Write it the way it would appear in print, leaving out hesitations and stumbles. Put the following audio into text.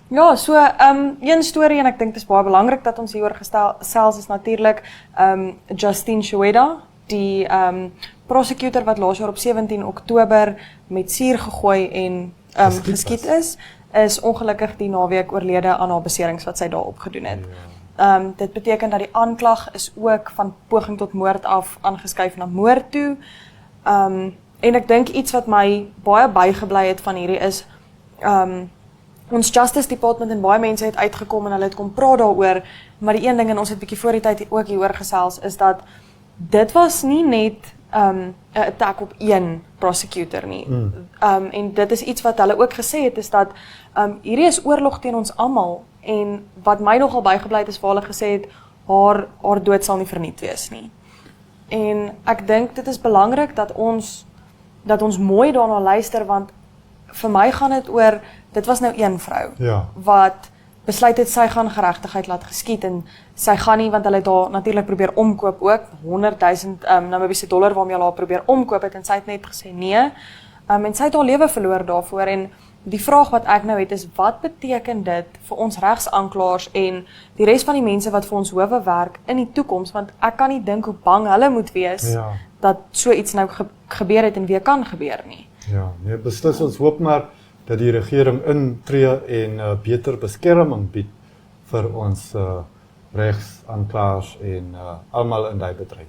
Ja, so een storie en ek dink dit is baie belangrik dat ons hieroor gesels is natuurlik Justine Chiweda, die prosecutor wat laas jaar op 17 Oktober met suur gegooi en geskiet is ongelukkig die naweek oorlede aan haar beserings wat sy daar opgedoen het. Dit beteken dat die aanklag is ook van poging tot moord af aangeskuif na moord toe. En ek dink iets wat my baie bygebly het van hierdie is ons Justice Department en baie mense het uitgekom en hulle het kom praat daaroor, maar die een ding, en ons het bietjie voor die tyd ook hieroor gesels, is dat dit was nie net 'n attack op een prosecutor nie. En dit is iets wat hulle ook gesê het, is dat hierdie is oorlog teen ons almal, en wat my nogal bygebly het is waar hulle gesê het, haar dood sal nie verniet wees nie. En ek dink dit is belangrik dat ons mooi daarna luister, want vir my gaan dit oor, dit was nou een vrou, wat besluit het, sy gaan geregtigheid laat geskied, en sy gaan nie, want hulle het daar natuurlik probeer omkoop ook, 100.000 Namibiese dollar waarmee hulle haar probeer omkoop het, en sy het net gesê nee, en sy het haar lewe verloor daarvoor, en die vraag wat ek nou het is, wat beteken dit vir ons regsaanklaers en die res van die mense wat vir ons howe werk in die toekoms, want ek kan nie dink hoe bang hulle moet wees, dat so iets nou gebeur het en weer kan gebeur nie. Ja, nee, beslis, ons hoop maar dat die regering intree en beter beskerming bied vir ons regsaanklaers en almal in daai bedryf.